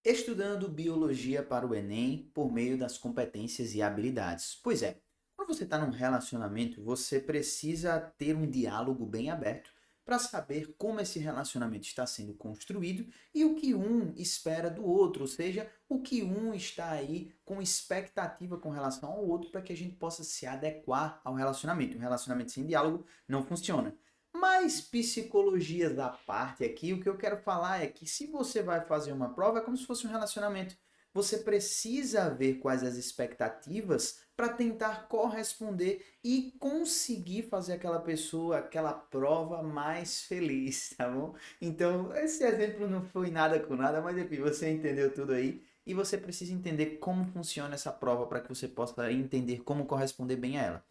Estudando biologia para o Enem por meio das competências e habilidades. Pois é, quando você está num relacionamento, você precisa ter um diálogo bem aberto para saber como esse relacionamento está sendo construído e o que um espera do outro, ou seja, o que um está aí com expectativa com relação ao outro para que a gente possa se adequar ao relacionamento. Um relacionamento sem diálogo não funciona. Mas psicologias à parte aqui, o que eu quero falar é que se você vai fazer uma prova, é como se fosse um relacionamento. Você precisa ver quais as expectativas para tentar corresponder e conseguir fazer aquela pessoa, aquela prova mais feliz, tá bom? Então, esse exemplo não foi nada com nada, mas enfim, você entendeu tudo aí. E você precisa entender como funciona essa prova para que você possa entender como corresponder bem a ela.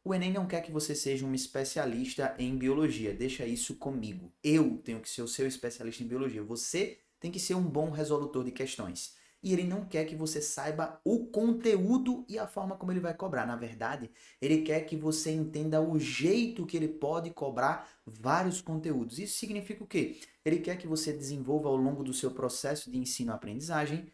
O Enem não quer que você seja um especialista em biologia, deixa isso comigo. Eu tenho que ser o seu especialista em biologia. Você tem que ser um bom resolutor de questões. E ele não quer que você saiba o conteúdo e a forma como ele vai cobrar. Na verdade, ele quer que você entenda o jeito que ele pode cobrar vários conteúdos. Isso significa o quê? Ele quer que você desenvolva ao longo do seu processo de ensino-aprendizagem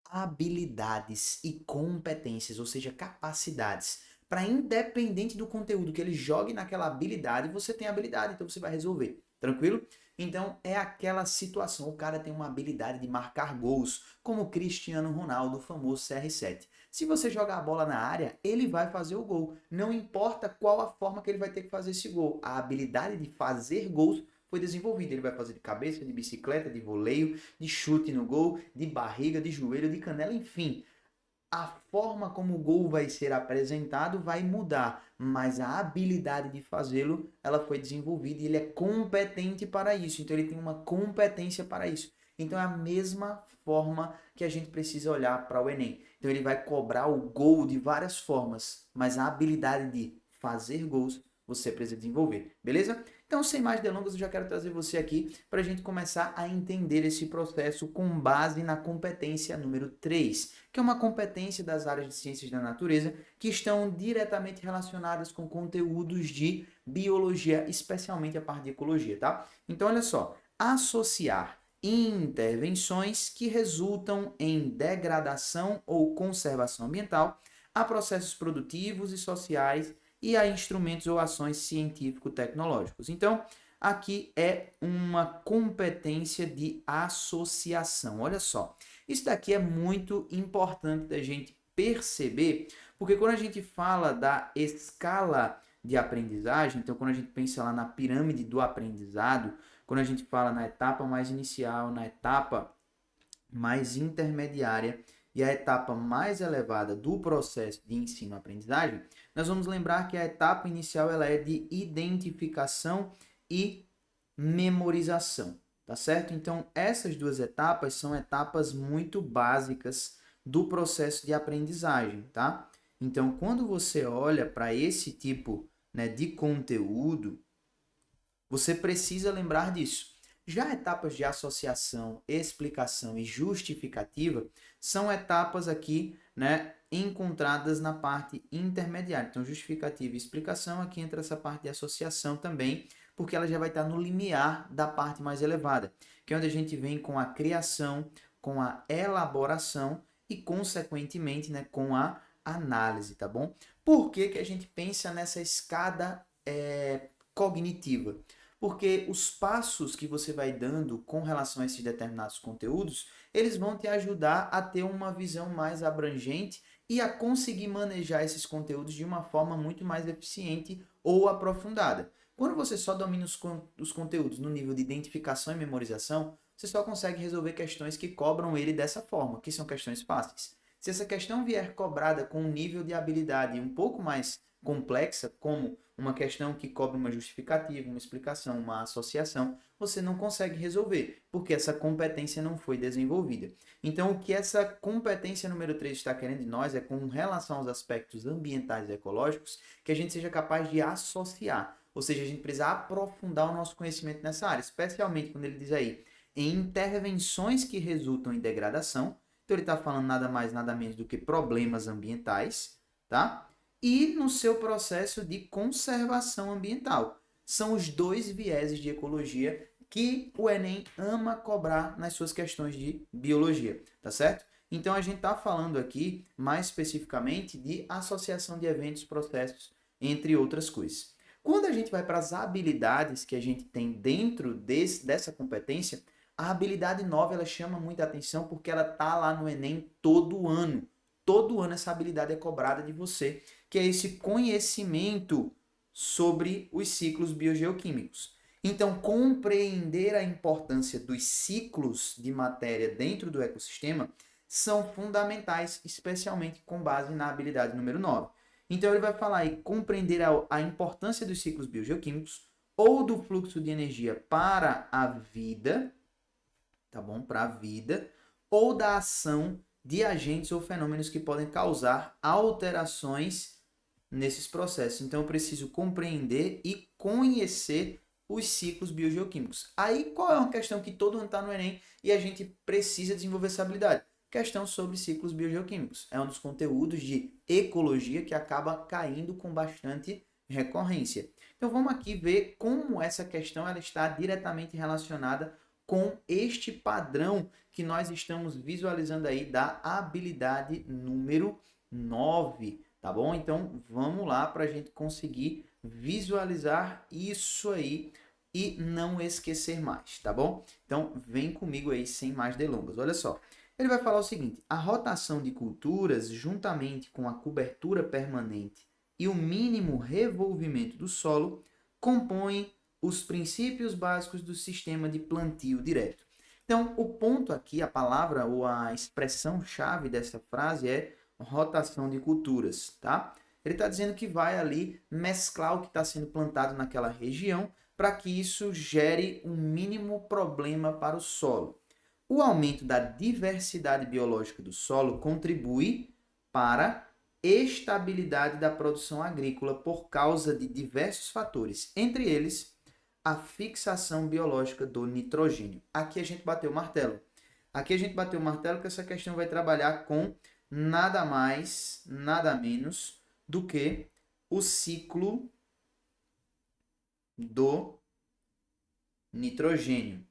habilidades e competências, ou seja, capacidades, para independente do conteúdo que ele jogue naquela habilidade, você tem habilidade, então você vai resolver. Tranquilo? Então é aquela situação, o cara tem uma habilidade de marcar gols, como o Cristiano Ronaldo, o famoso CR7. Se você jogar a bola na área, ele vai fazer o gol. Não importa qual a forma que ele vai ter que fazer esse gol. A habilidade de fazer gols foi desenvolvida. Ele vai fazer de cabeça, de bicicleta, de voleio, de chute no gol, de barriga, de joelho, de canela, enfim. A forma como o gol vai ser apresentado vai mudar, mas a habilidade de fazê-lo, ela foi desenvolvida e ele é competente para isso. Então ele tem uma competência para isso. Então é a mesma forma que a gente precisa olhar para o Enem. Então ele vai cobrar o gol de várias formas, mas a habilidade de fazer gols você precisa desenvolver, beleza? Então, sem mais delongas, eu já quero trazer você aqui para a gente começar a entender esse processo com base na competência número 3, que é uma competência das áreas de ciências da natureza que estão diretamente relacionadas com conteúdos de biologia, especialmente a parte de ecologia, tá? Então, olha só, associar intervenções que resultam em degradação ou conservação ambiental a processos produtivos e sociais e a instrumentos ou ações científico-tecnológicos. Então, aqui é uma competência de associação. Olha só, isso daqui é muito importante da gente perceber, porque quando a gente fala da escala de aprendizagem, então quando a gente pensa lá na pirâmide do aprendizado, quando a gente fala na etapa mais inicial, na etapa mais intermediária e a etapa mais elevada do processo de ensino-aprendizagem, nós vamos lembrar que a etapa inicial ela é de identificação e memorização, tá certo? Então, essas duas etapas são etapas muito básicas do processo de aprendizagem, tá? Então, quando você olha para esse tipo, né, de conteúdo, você precisa lembrar disso. Já etapas de associação, explicação e justificativa são etapas aqui, né, encontradas na parte intermediária. Então, justificativa e explicação, aqui entra essa parte de associação também, porque ela já vai estar no limiar da parte mais elevada, que é onde a gente vem com a criação, com a elaboração e, consequentemente, né, com a análise, tá bom? Por que, que a gente pensa nessa escada cognitiva? Porque os passos que você vai dando com relação a esses determinados conteúdos, eles vão te ajudar a ter uma visão mais abrangente e a conseguir manejar esses conteúdos de uma forma muito mais eficiente ou aprofundada. Quando você só domina os conteúdos no nível de identificação e memorização, você só consegue resolver questões que cobram ele dessa forma, que são questões fáceis. Se essa questão vier cobrada com um nível de habilidade um pouco mais complexa, como uma questão que cobre uma justificativa, uma explicação, uma associação, você não consegue resolver, porque essa competência não foi desenvolvida. Então, o que essa competência número 3 está querendo de nós é, com relação aos aspectos ambientais e ecológicos, que a gente seja capaz de associar. Ou seja, a gente precisa aprofundar o nosso conhecimento nessa área, especialmente quando ele diz aí, em intervenções que resultam em degradação. Então, ele está falando nada mais, nada menos do que problemas ambientais, tá? E no seu processo de conservação ambiental. São os dois vieses de ecologia que o Enem ama cobrar nas suas questões de biologia, tá certo? Então a gente está falando aqui mais especificamente de associação de eventos, processos, entre outras coisas. Quando a gente vai para as habilidades que a gente tem dentro dessa competência, a habilidade 9 ela chama muita atenção porque ela tá lá no Enem todo ano. Todo ano essa habilidade é cobrada de você, que é esse conhecimento sobre os ciclos biogeoquímicos. Então, compreender a importância dos ciclos de matéria dentro do ecossistema são fundamentais, especialmente com base na habilidade número 9. Então, ele vai falar aí compreender a importância dos ciclos biogeoquímicos ou do fluxo de energia para a vida, tá bom? Para a vida, ou da ação de agentes ou fenômenos que podem causar alterações nesses processos. Então, eu preciso compreender e conhecer os ciclos biogeoquímicos. Aí, qual é uma questão que todo mundo está no Enem e a gente precisa desenvolver essa habilidade? Questão sobre ciclos biogeoquímicos. É um dos conteúdos de ecologia que acaba caindo com bastante recorrência. Então, vamos aqui ver como essa questão ela está diretamente relacionada com este padrão que nós estamos visualizando aí da habilidade número 9, tá bom? Então, vamos lá para a gente conseguir visualizar isso aí e não esquecer mais, tá bom? Então, vem comigo aí sem mais delongas. Olha só, ele vai falar o seguinte: a rotação de culturas, juntamente com a cobertura permanente e o mínimo revolvimento do solo, compõem os princípios básicos do sistema de plantio direto. Então, o ponto aqui, a palavra ou a expressão-chave dessa frase é rotação de culturas, tá? Ele está dizendo que vai ali mesclar o que está sendo plantado naquela região para que isso gere um mínimo problema para o solo. O aumento da diversidade biológica do solo contribui para a estabilidade da produção agrícola por causa de diversos fatores, entre eles a fixação biológica do nitrogênio. Aqui a gente bateu o martelo. Aqui a gente bateu o martelo que essa questão vai trabalhar com nada mais, nada menos do que o ciclo do nitrogênio.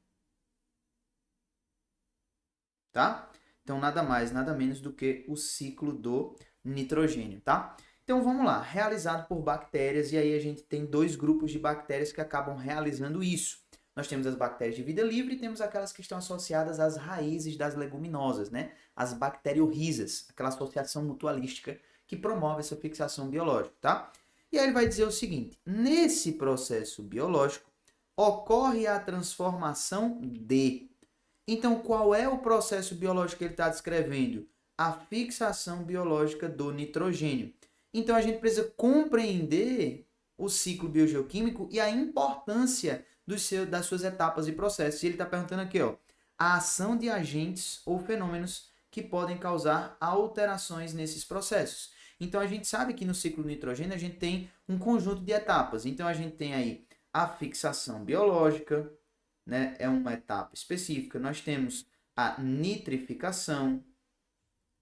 Tá? Então, nada mais, nada menos do que o ciclo do nitrogênio, tá? Então, vamos lá. Realizado por bactérias, e aí a gente tem dois grupos de bactérias que acabam realizando isso. Nós temos as bactérias de vida livre e temos aquelas que estão associadas às raízes das leguminosas, né? As bacteriorrizas, aquela associação mutualística que promove essa fixação biológica, tá? E aí ele vai dizer o seguinte: nesse processo biológico ocorre a transformação de. Então, qual é o processo biológico que ele está descrevendo? A fixação biológica do nitrogênio. Então, a gente precisa compreender o ciclo biogeoquímico e a importância das suas etapas e processos. E ele está perguntando aqui, ó, a ação de agentes ou fenômenos que podem causar alterações nesses processos. Então, a gente sabe que no ciclo do nitrogênio a gente tem um conjunto de etapas. Então, a gente tem aí a fixação biológica, né? É uma etapa específica. Nós temos a nitrificação,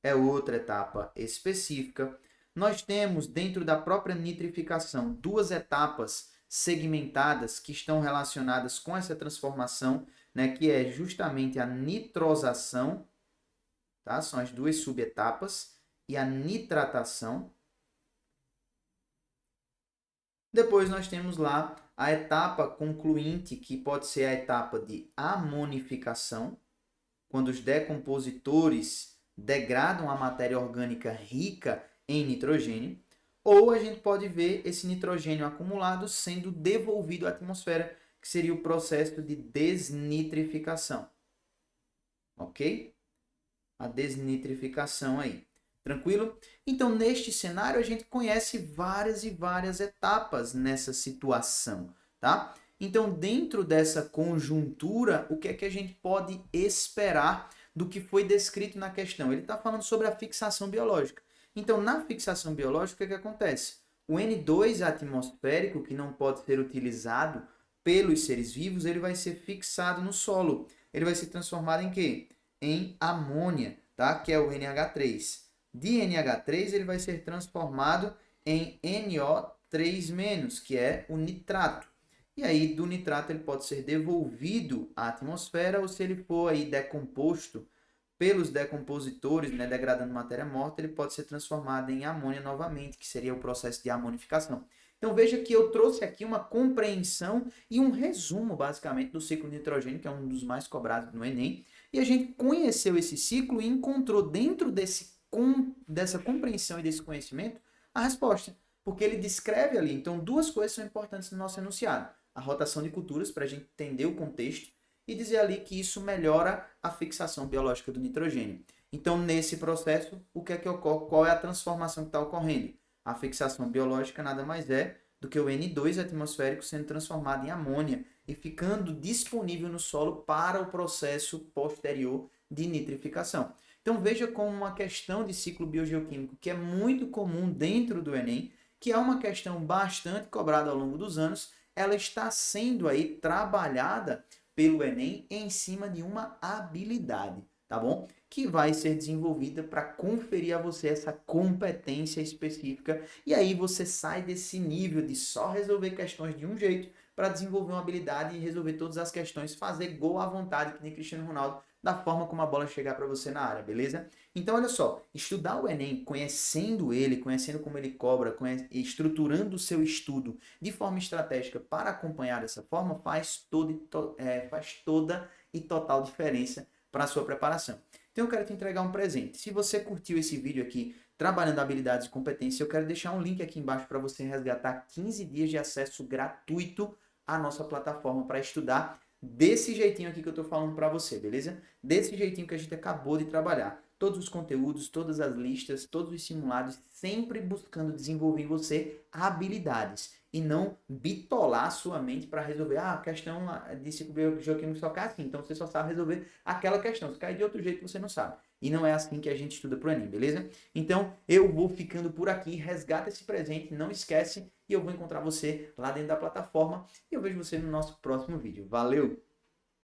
é outra etapa específica. Nós temos, dentro da própria nitrificação, duas etapas segmentadas que estão relacionadas com essa transformação, né, que é justamente a nitrosação, tá? São as duas subetapas, e a nitratação. Depois nós temos lá a etapa concluinte, que pode ser a etapa de amonificação, quando os decompositores degradam a matéria orgânica rica em nitrogênio, ou a gente pode ver esse nitrogênio acumulado sendo devolvido à atmosfera, que seria o processo de desnitrificação. Ok? A desnitrificação aí. Tranquilo? Então, neste cenário, a gente conhece várias e várias etapas nessa situação, tá? Então, dentro dessa conjuntura, o que é que a gente pode esperar do que foi descrito na questão? Ele está falando sobre a fixação biológica. Então, na fixação biológica, o que é que acontece? O N2 atmosférico, que não pode ser utilizado pelos seres vivos, ele vai ser fixado no solo. Ele vai ser transformado em quê? Em amônia, tá? Que é o NH3. De NH3, ele vai ser transformado em NO3-, que é o nitrato. E aí, do nitrato, ele pode ser devolvido à atmosfera, ou se ele for aí decomposto pelos decompositores, né, degradando matéria morta, ele pode ser transformado em amônia novamente, que seria o processo de amonificação. Então veja que eu trouxe aqui uma compreensão e um resumo, basicamente, do ciclo de nitrogênio, que é um dos mais cobrados no Enem, e a gente conheceu esse ciclo e encontrou dentro dessa compreensão e desse conhecimento a resposta, porque ele descreve ali. Então, duas coisas são importantes no nosso enunciado: a rotação de culturas, para a gente entender o contexto, e dizer ali que isso melhora a fixação biológica do nitrogênio. Então, nesse processo, o que é que ocorre? Qual é a transformação que está ocorrendo? A fixação biológica nada mais é do que o N2 atmosférico sendo transformado em amônia e ficando disponível no solo para o processo posterior de nitrificação. Então, veja como uma questão de ciclo biogeoquímico que é muito comum dentro do Enem, que é uma questão bastante cobrada ao longo dos anos, ela está sendo aí trabalhada pelo Enem em cima de uma habilidade, tá bom? Que vai ser desenvolvida para conferir a você essa competência específica, e aí você sai desse nível de só resolver questões de um jeito para desenvolver uma habilidade e resolver todas as questões, fazer gol à vontade, que nem Cristiano Ronaldo, da forma como a bola chegar para você na área, beleza? Então, olha só, estudar o Enem, conhecendo ele, conhecendo como ele cobra, estruturando o seu estudo de forma estratégica para acompanhar dessa forma, faz toda e total diferença para a sua preparação. Então, eu quero te entregar um presente. Se você curtiu esse vídeo aqui, trabalhando habilidades e competências, eu quero deixar um link aqui embaixo para você resgatar 15 dias de acesso gratuito à nossa plataforma para estudar desse jeitinho aqui que eu estou falando para você, beleza? Desse jeitinho que a gente acabou de trabalhar. Todos os conteúdos, todas as listas, todos os simulados, sempre buscando desenvolver em você habilidades e não bitolar sua mente para resolver a questão de ciclo bioquímico só cai assim, então você só sabe resolver aquela questão. Se cair de outro jeito, você não sabe. E não é assim que a gente estuda pro Enem, beleza? Então, eu vou ficando por aqui, resgata esse presente, não esquece, e eu vou encontrar você lá dentro da plataforma, e eu vejo você no nosso próximo vídeo. Valeu!